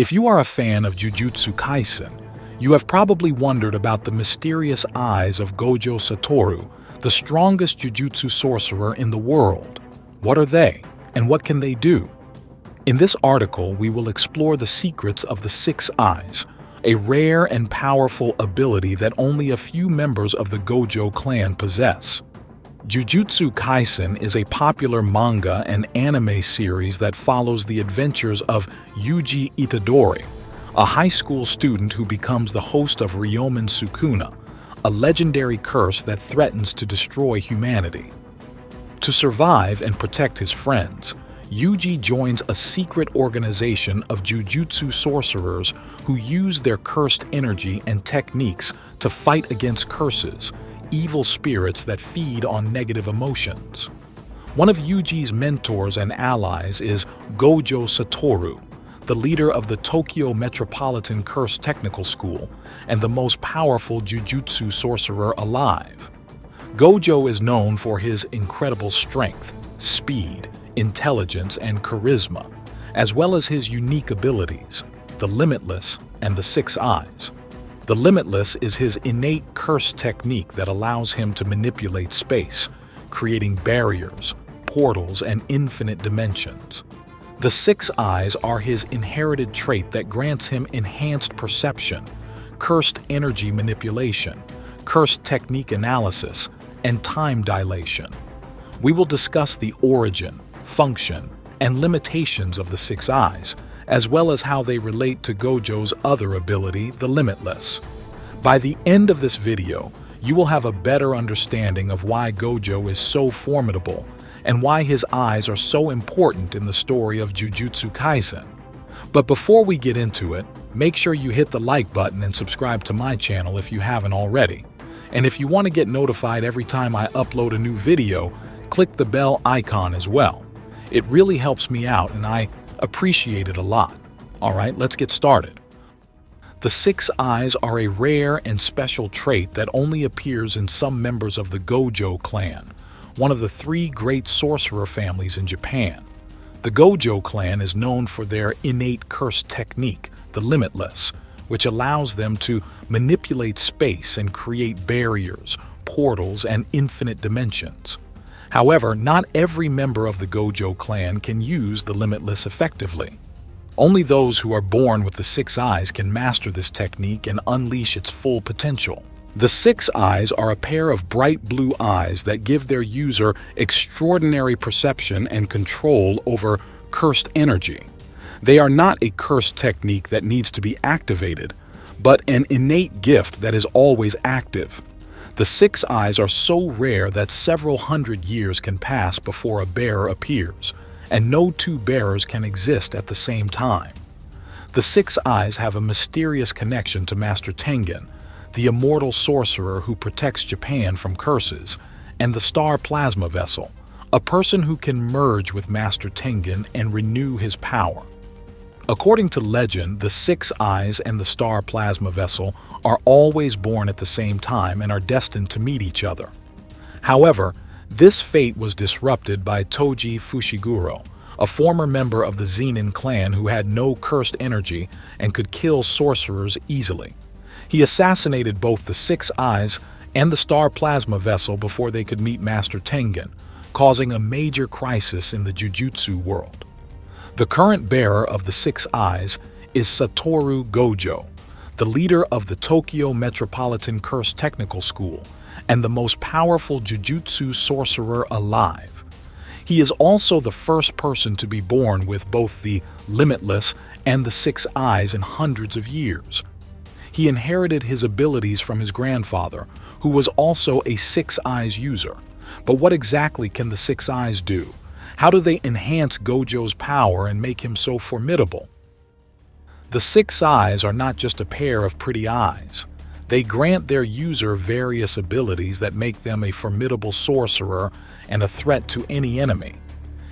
If you are a fan of Jujutsu Kaisen, you have probably wondered about the mysterious eyes of Gojo Satoru, the strongest Jujutsu sorcerer in the world. What are they, and what can they do? In this article, we will explore the secrets of the Six Eyes, a rare and powerful ability that only a few members of the Gojo clan possess. Jujutsu Kaisen is a popular manga and anime series that follows the adventures of Yuji Itadori, a high school student who becomes the host of Ryomen Sukuna, a legendary curse that threatens to destroy humanity. To survive and protect his friends, Yuji joins a secret organization of Jujutsu sorcerers who use their cursed energy and techniques to fight against curses, evil spirits that feed on negative emotions. One of Yuji's mentors and allies is Gojo Satoru, the leader of the Tokyo Metropolitan Curse Technical School and the most powerful Jujutsu sorcerer alive. Gojo is known for his incredible strength, speed, intelligence, and charisma, as well as his unique abilities, the Limitless and the Six Eyes. The Limitless is his innate curse technique that allows him to manipulate space, creating barriers, portals, and infinite dimensions. The Six Eyes are his inherited trait that grants him enhanced perception, cursed energy manipulation, cursed technique analysis, and time dilation. We will discuss the origin, function, and limitations of the Six Eyes, as well as how they relate to Gojo's other ability, the Limitless. By the end of this video, you will have a better understanding of why Gojo is so formidable and why his eyes are so important in the story of Jujutsu Kaisen. But before we get into it, make sure you hit the like button and subscribe to my channel if you haven't already. And if you want to get notified every time I upload a new video, click the bell icon as well. It really helps me out and I appreciate it a lot. Alright, let's get started. The Six Eyes are a rare and special trait that only appears in some members of the Gojo clan, one of the three great sorcerer families in Japan. The Gojo clan is known for their innate curse technique, the Limitless, which allows them to manipulate space and create barriers, portals, and infinite dimensions. However, not every member of the Gojo clan can use the Limitless effectively. Only those who are born with the Six Eyes can master this technique and unleash its full potential. The Six Eyes are a pair of bright blue eyes that give their user extraordinary perception and control over cursed energy. They are not a cursed technique that needs to be activated, but an innate gift that is always active. The Six Eyes are so rare that several hundred years can pass before a bearer appears, and no two bearers can exist at the same time. The Six Eyes have a mysterious connection to Master Tengen, the immortal sorcerer who protects Japan from curses, and the Star Plasma Vessel, a person who can merge with Master Tengen and renew his power. According to legend, the Six Eyes and the Star Plasma Vessel are always born at the same time and are destined to meet each other. However, this fate was disrupted by Toji Fushiguro, a former member of the Zenin clan who had no cursed energy and could kill sorcerers easily. He assassinated both the Six Eyes and the Star Plasma Vessel before they could meet Master Tengen, causing a major crisis in the Jujutsu world. The current bearer of the Six Eyes is Satoru Gojo, the leader of the Tokyo Metropolitan Curse Technical School and the most powerful Jujutsu sorcerer alive. He is also the first person to be born with both the Limitless and the Six Eyes in hundreds of years. He inherited his abilities from his grandfather, who was also a Six Eyes user. But what exactly can the Six Eyes do? How do they enhance Gojo's power and make him so formidable? The Six Eyes are not just a pair of pretty eyes. They grant their user various abilities that make them a formidable sorcerer and a threat to any enemy.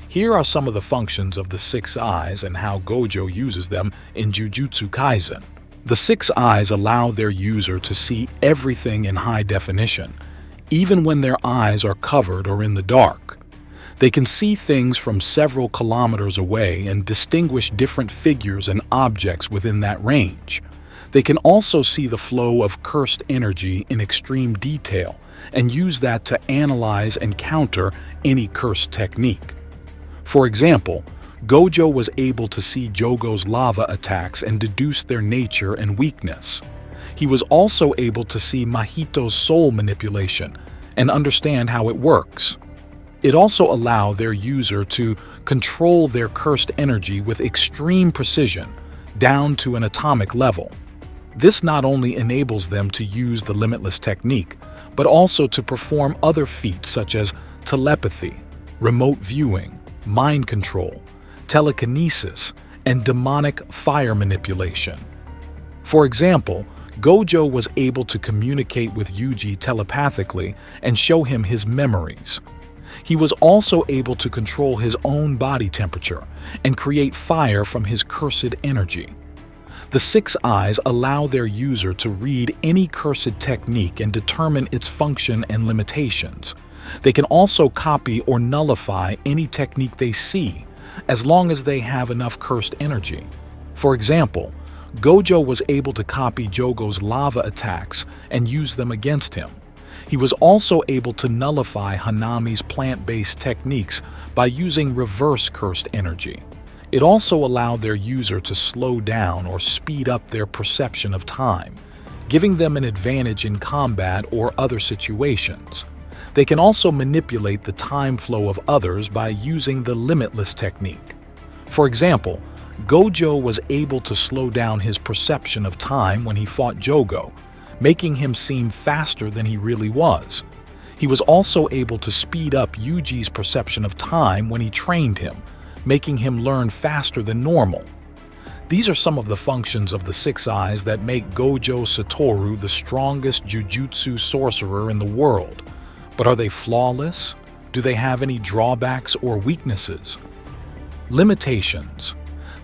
Here are some of the functions of the Six Eyes and how Gojo uses them in Jujutsu Kaisen. The Six Eyes allow their user to see everything in high definition, even when their eyes are covered or in the dark. They can see things from several kilometers away and distinguish different figures and objects within that range. They can also see the flow of cursed energy in extreme detail and use that to analyze and counter any cursed technique. For example, Gojo was able to see Jogo's lava attacks and deduce their nature and weakness. He was also able to see Mahito's soul manipulation and understand how it works. It also allowed their user to control their cursed energy with extreme precision, down to an atomic level. This not only enables them to use the Limitless technique, but also to perform other feats such as telepathy, remote viewing, mind control, telekinesis, and demonic fire manipulation. For example, Gojo was able to communicate with Yuji telepathically and show him his memories. He was also able to control his own body temperature and create fire from his cursed energy. The six eyes allow their user to read any cursed technique and determine its function and limitations. They can also copy or nullify any technique they see, as long as they have enough cursed energy. For example, Gojo was able to copy Jogo's lava attacks and use them against him. He was also able to nullify Hanami's plant-based techniques by using reverse cursed energy. It also allowed their user to slow down or speed up their perception of time, giving them an advantage in combat or other situations. They can also manipulate the time flow of others by using the Limitless technique. For example, Gojo was able to slow down his perception of time when he fought Jogo, making him seem faster than he really was. He was also able to speed up Yuji's perception of time when he trained him, making him learn faster than normal. These are some of the functions of the six eyes that make Gojo Satoru the strongest Jujutsu sorcerer in the world. But are they flawless? Do they have any drawbacks or weaknesses? Limitations.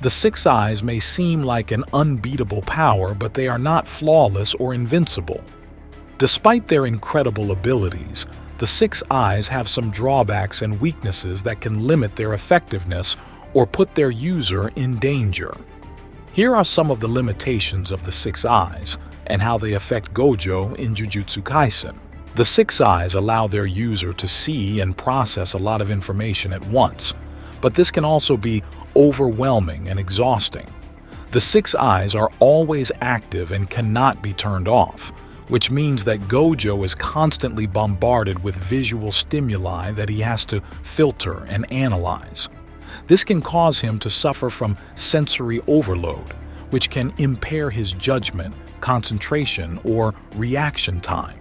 The six eyes may seem like an unbeatable power, but they are not flawless or invincible. Despite their incredible abilities, the six eyes have some drawbacks and weaknesses that can limit their effectiveness or put their user in danger. Here are some of the limitations of the six eyes and how they affect Gojo in Jujutsu Kaisen. The six eyes allow their user to see and process a lot of information at once, but this can also be overwhelming and exhausting. The six eyes are always active and cannot be turned off, which means that Gojo is constantly bombarded with visual stimuli that he has to filter and analyze. This can cause him to suffer from sensory overload, which can impair his judgment, concentration, or reaction time.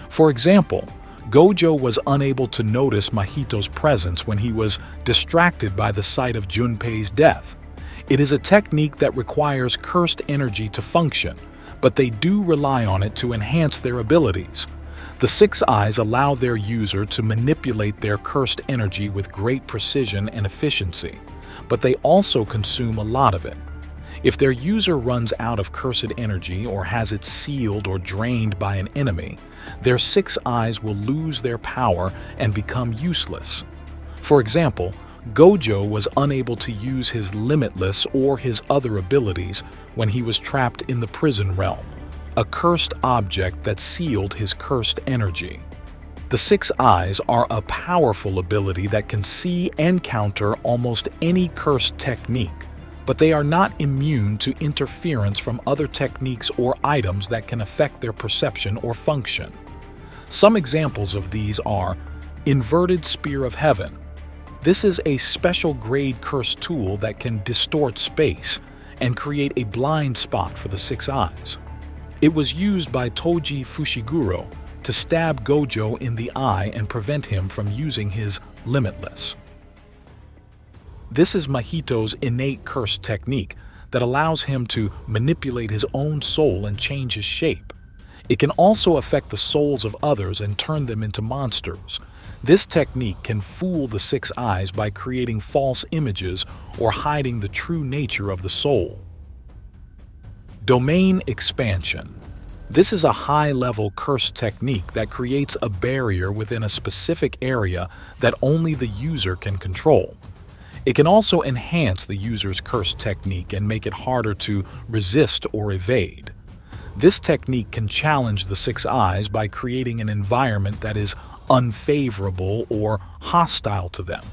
For example, Gojo was unable to notice Mahito's presence when he was distracted by the sight of Junpei's death. It is a technique that requires cursed energy to function, but they do rely on it to enhance their abilities. The six eyes allow their user to manipulate their cursed energy with great precision and efficiency, but they also consume a lot of it. If their user runs out of cursed energy or has it sealed or drained by an enemy, their six eyes will lose their power and become useless. For example, Gojo was unable to use his Limitless or his other abilities when he was trapped in the prison realm, a cursed object that sealed his cursed energy. The six eyes are a powerful ability that can see and counter almost any cursed technique, but they are not immune to interference from other techniques or items that can affect their perception or function. Some examples of these are Inverted Spear of Heaven. This is a special grade curse tool that can distort space and create a blind spot for the six eyes. It was used by Toji Fushiguro to stab Gojo in the eye and prevent him from using his Limitless. This is Mahito's innate curse technique that allows him to manipulate his own soul and change his shape. It can also affect the souls of others and turn them into monsters. This technique can fool the six eyes by creating false images or hiding the true nature of the soul. Domain expansion. This is a high-level curse technique that creates a barrier within a specific area that only the user can control. It can also enhance the user's curse technique and make it harder to resist or evade. This technique can challenge the Six Eyes by creating an environment that is unfavorable or hostile to them.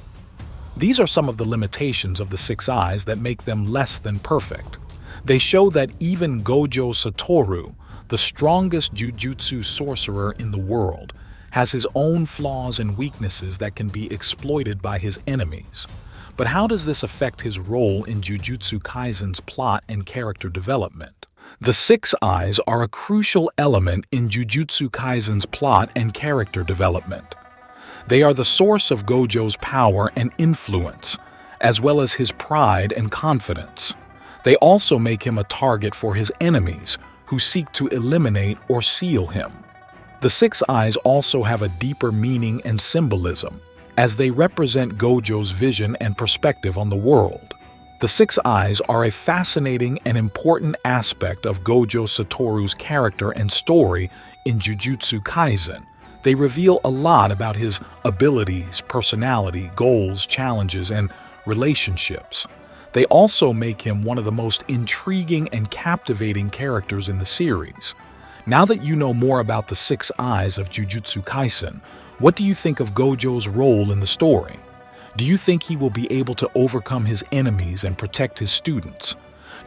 These are some of the limitations of the Six Eyes that make them less than perfect. They show that even Gojo Satoru, the strongest Jujutsu sorcerer in the world, has his own flaws and weaknesses that can be exploited by his enemies. But how does this affect his role in Jujutsu Kaisen's plot and character development? The Six Eyes are a crucial element in Jujutsu Kaisen's plot and character development. They are the source of Gojo's power and influence, as well as his pride and confidence. They also make him a target for his enemies, who seek to eliminate or seal him. The Six Eyes also have a deeper meaning and symbolism, as they represent Gojo's vision and perspective on the world. The Six Eyes are a fascinating and important aspect of Gojo Satoru's character and story in Jujutsu Kaisen. They reveal a lot about his abilities, personality, goals, challenges, and relationships. They also make him one of the most intriguing and captivating characters in the series. Now that you know more about the Six Eyes of Jujutsu Kaisen, what do you think of Gojo's role in the story? Do you think he will be able to overcome his enemies and protect his students?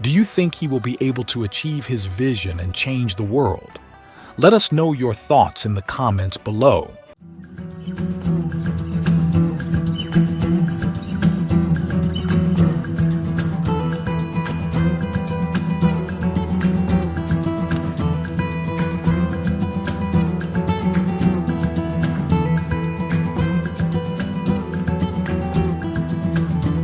Do you think he will be able to achieve his vision and change the world? Let us know your thoughts in the comments below.